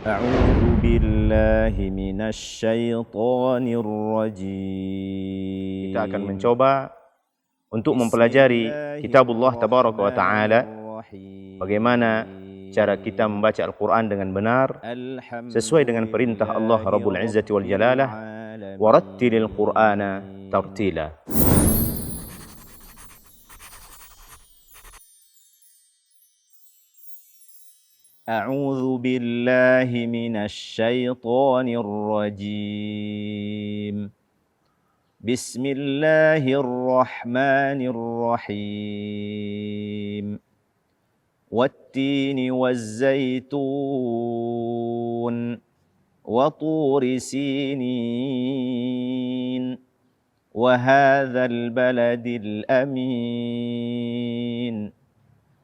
أعوذ بالله من الشيطان الرجيم. Kita akan mencoba untuk mempelajari kitabullah tabaraka wa ta'ala, bagaimana cara kita membaca Al-Quran dengan benar sesuai dengan perintah Allah Rabbul Izzati wal Jalalah, warattilil Qur'ana tartila. أعوذ بالله من الشيطان الرجيم. بسم الله الرحمن الرحيم. والتين والزيتون وطور سينين وهذا البلد الأمين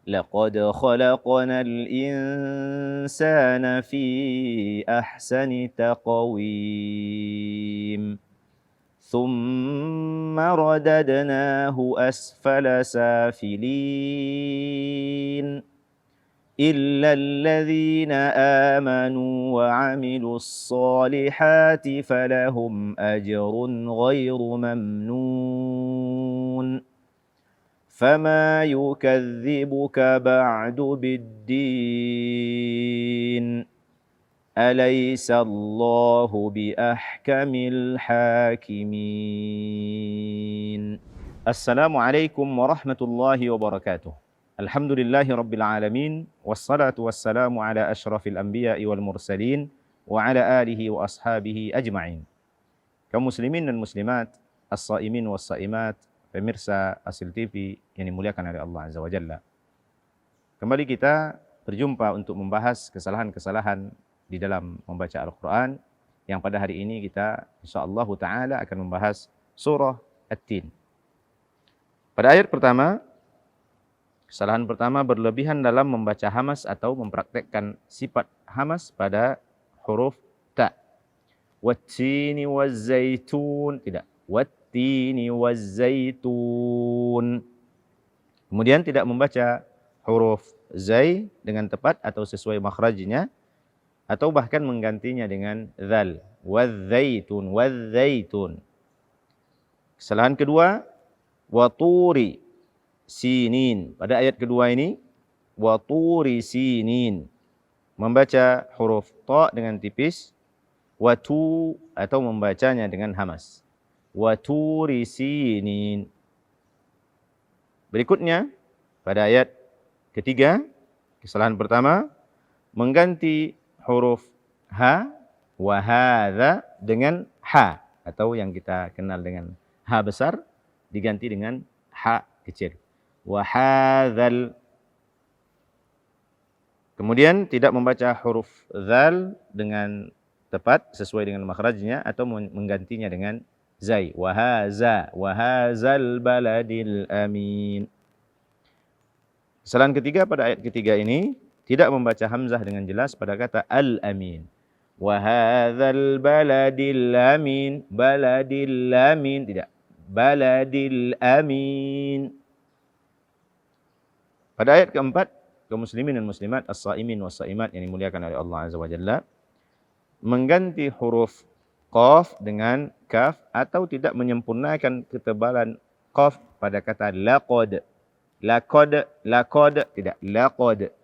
لقد خلقنا الإنسان في أحسن تقويم ثم رددناه أسفل سافلين إلا الذين آمنوا وعملوا الصالحات فلهم أجر غير ممنون فما يكذبك بعد بالدين أليس الله بأحكم الحاكمين. Assalamualaikum warahmatullahi wabarakatuh. Alhamdulillahi rabbil alamin, wassalatu wassalamu ala asyrafil anbiya'i wal mursalin wa ala alihi wa ashabihi ajma'in. Kaum muslimin dan muslimat, as-saimin was-saimat, pemirsa Asil TV yang dimuliakan oleh Allah Azza wa Jalla. Kembali kita berjumpa untuk membahas kesalahan-kesalahan di dalam membaca Al-Quran, yang pada hari ini kita insyaallah ta'ala akan membahas surah At-Tin. Pada ayat pertama, kesalahan pertama berlebihan dalam membaca hamas atau mempraktekkan sifat hamas pada huruf ta. Wat-tini waz-zaitun, tidak. Wat-tini waz-zaitun. Kemudian tidak membaca huruf zai dengan tepat atau sesuai makhrajnya, atau bahkan menggantinya dengan zal. Waz-zaitun, waz-zaitun. Kesalahan kedua, waturi sinin. Pada ayat kedua ini, waturi sinin. Membaca huruf ta dengan tipis, watu, atau membacanya dengan hamas. Waturi sinin. Berikutnya, pada ayat ketiga, kesalahan pertama, mengganti huruf ha, wa hadza dengan ha, atau yang kita kenal dengan ha besar, diganti dengan ha kecil. Wa hadzal. Kemudian tidak membaca huruf zal dengan tepat sesuai dengan makhrajnya, atau menggantinya dengan zai. Wa hadza, wa hadzal baladil amin. Kesalahan ketiga pada ayat ketiga ini, tidak membaca hamzah dengan jelas pada kata al-amin. Wa hadzal baladil amin, baladil amin, tidak. Baladil amin. Pada ayat keempat, kaum muslimin dan muslimat, as-saimin was-saimat yang dimuliakan oleh Allah Azza wa Jalla, mengganti huruf qaf dengan kaf, atau tidak menyempurnakan ketebalan qaf pada kata laqad. Laqad, laqad, tidak. Laqad.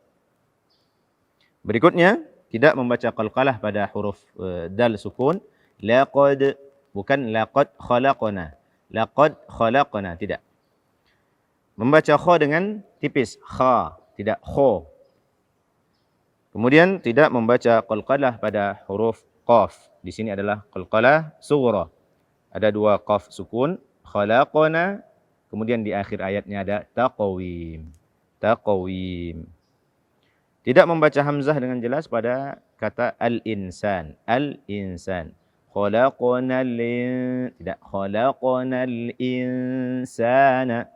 Berikutnya, tidak membaca qalqalah pada huruf dal sukun. Laqad, bukan laqad khalaqna. Laqad khalaqna, tidak. Membaca kha dengan tipis, kha, tidak kho. Kemudian tidak membaca qalqalah pada huruf qaf. Di sini adalah qalqalah sughra. Ada dua qaf sukun, khalaqna, kemudian di akhir ayatnya ada taqwim. Taqwim. Tidak membaca hamzah dengan jelas pada kata al-insan. Al-insan. Khalaqnal tidak. Khalaqnal insana.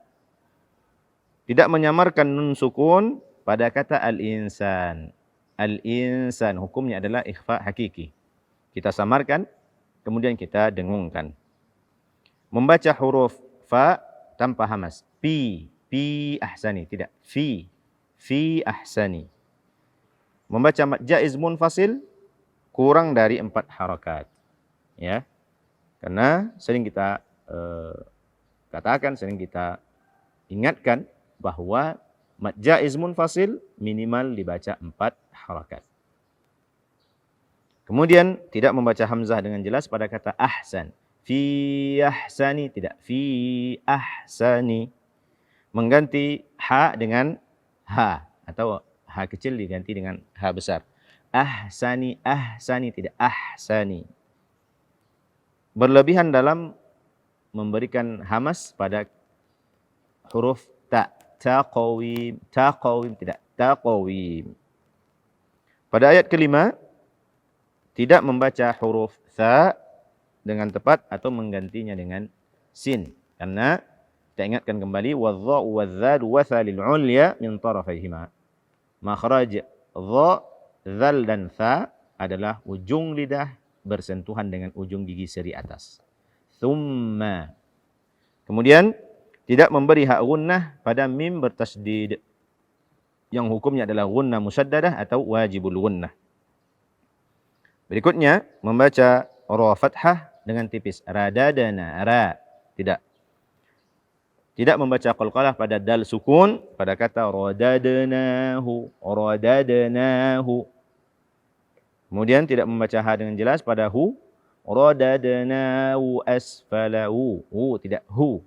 Tidak menyamarkan nun sukun pada kata al-insan. Al-insan hukumnya adalah ikhfa hakiki. Kita samarkan, kemudian kita dengungkan. Membaca huruf fa tanpa hamas. Fi ahsani, tidak. Fi ahsani. Membaca mad jaiz munfasil kurang dari 4 harakat. Ya. Karena sering kita katakan, sering kita ingatkan bahwa mad jaiz munfasil minimal dibaca 4 harakat. Kemudian tidak membaca hamzah dengan jelas pada kata ahsan. Fi ahsani, tidak fi ahsani. Mengganti ha dengan ha, atau ha kecil diganti dengan ha besar. Ahsani, ahsani, tidak ahsani. Berlebihan dalam memberikan hamas pada huruf ta. Taqawim, taqawim, tidak taqawim. Pada ayat kelima, tidak membaca huruf tha dengan tepat atau menggantinya dengan sin. Karena kita ingatkan kembali, wadh-dha wadh-dhal wa thalil ulya min tarafayhima. Makhraj dha, dzal dan tha adalah ujung lidah bersentuhan dengan ujung gigi seri atas. Thumma. Kemudian tidak memberi hak gunnah pada mim bertasdid, yang hukumnya adalah gunnah musaddadah atau wajibul gunnah. Berikutnya membaca ra fathah dengan tipis. Radadana, ra, tidak. Tidak membaca qalqalah pada dal sukun pada kata radadnahu, radadnahu. Kemudian tidak membaca ha dengan jelas pada hu, radadnahu asfalahu, tidak hu.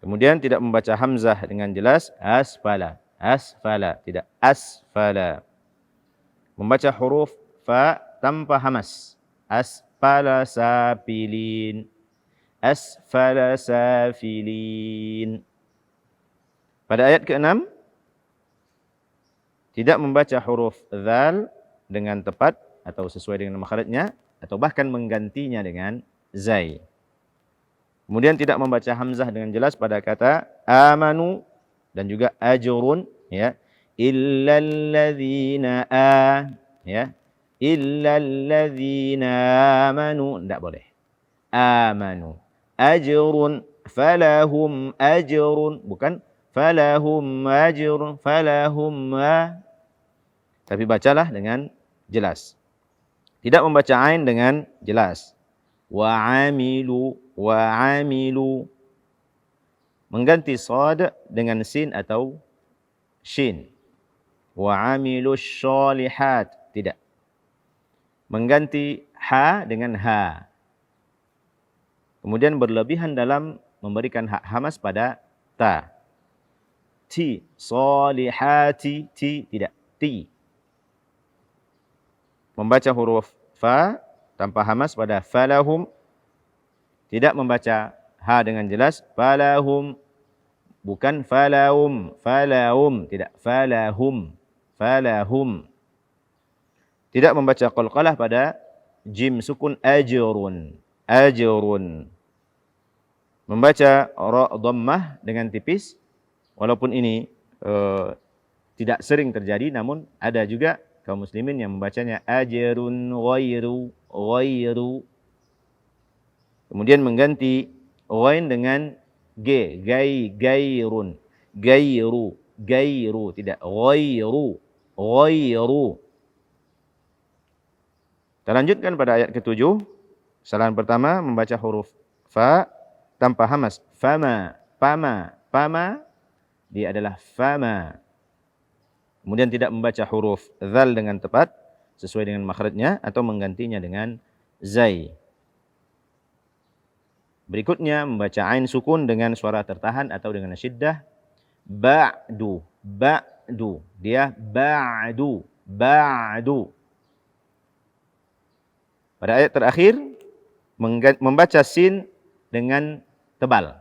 Kemudian tidak membaca hamzah dengan jelas, asfala, asfala, tidak asfala. Membaca huruf fa tanpa hamas. Asfala safilin, asfala safilin. Pada ayat ke-6, tidak membaca huruf dzal dengan tepat atau sesuai dengan makhrajnya, atau bahkan menggantinya dengan zai. Kemudian tidak membaca hamzah dengan jelas pada kata amanu dan juga ajrun, ya. Illal ladzina ya. Illal ladzina amanu, tidak boleh. Amanu. Ajrun falahum ajrun, bukan falahum ajrun, falahum tapi bacalah dengan jelas. Tidak membaca ain dengan jelas. Wa amilu, wa amilu. Mengganti sad dengan sin atau shin. Wa amilu sholihat, tidak. Mengganti ha dengan ha. Kemudian berlebihan dalam memberikan hak hamas pada ta. Ti, solihati, ti, tidak. Ti. Membaca huruf fa tanpa hamas pada falahum. Tidak membaca ha dengan jelas. Falahum. Bukan falahum. Falahum. Tidak. Falahum. Falahum. Tidak membaca qalqalah pada jim sukun ajrun. Ajrun. Membaca ra dhammah dengan tipis. Walaupun ini tidak sering terjadi, namun ada juga kaum muslimin yang membacanya ajrun ghairu, ghairu. Kemudian mengganti ghain dengan g, gai, gairun, gairu, gairu, tidak ghairu, ghairu. Kita lanjutkan pada ayat ke-7. Kesalahan pertama membaca huruf fa tanpa hamas. Fama, pama, pama, dia adalah fama. Kemudian tidak membaca huruf dzal dengan tepat sesuai dengan makhrajnya atau menggantinya dengan zai. Berikutnya membaca ain sukun dengan suara tertahan atau dengan syiddah. Ba'du, ba'du. Dia ba'du, ba'du. Pada ayat terakhir membaca sin dengan tebal.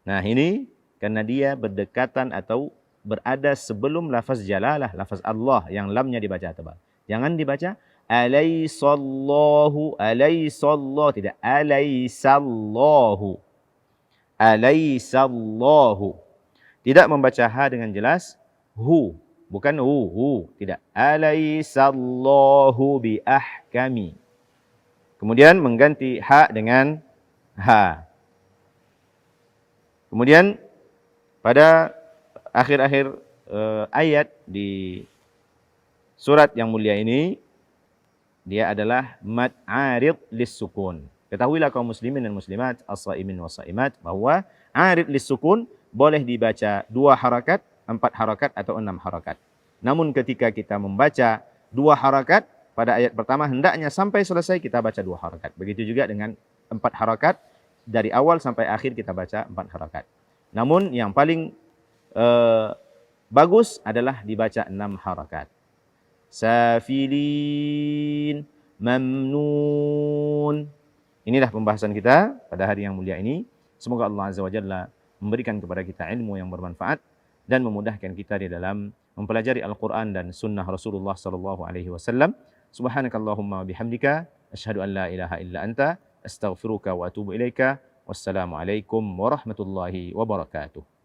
Nah, ini karena dia berdekatan atau berada sebelum lafaz jalalah, lafaz Allah yang lamnya dibaca tebal. Jangan dibaca alaisallahu, alaisallahu, tidak alaisallahu. Alaisallahu. Tidak membaca ha dengan jelas, hu, bukan hu, tidak. Alaisallahu bi ahkami. Kemudian mengganti ha dengan ha. Kemudian pada akhir-akhir ayat di surat yang mulia ini dia adalah mad arid lis-sukun. Ketahuilah kaum muslimin dan muslimat, as-saimin was-saimat, bahwa arid lis-sukun boleh dibaca 2 harakat, 4 harakat atau 6 harakat. Namun ketika kita membaca 2 harakat pada ayat pertama, hendaknya sampai selesai kita baca 2 harakat. Begitu juga dengan 4 harakat, dari awal sampai akhir kita baca 4 harakat. Namun yang paling bagus adalah dibaca 6 harakat. Safilin, mamnun. Inilah pembahasan kita pada hari yang mulia ini. Semoga Allah Azza wa Jalla memberikan kepada kita ilmu yang bermanfaat dan memudahkan kita di dalam mempelajari Al-Quran dan sunnah Rasulullah sallallahu alaihi wasallam. Subhanakallahumma bihamdika asyhadu an la ilaha illa anta astaghfiruka wa atubu ilaika. Wassalamualaikum warahmatullahi wabarakatuh.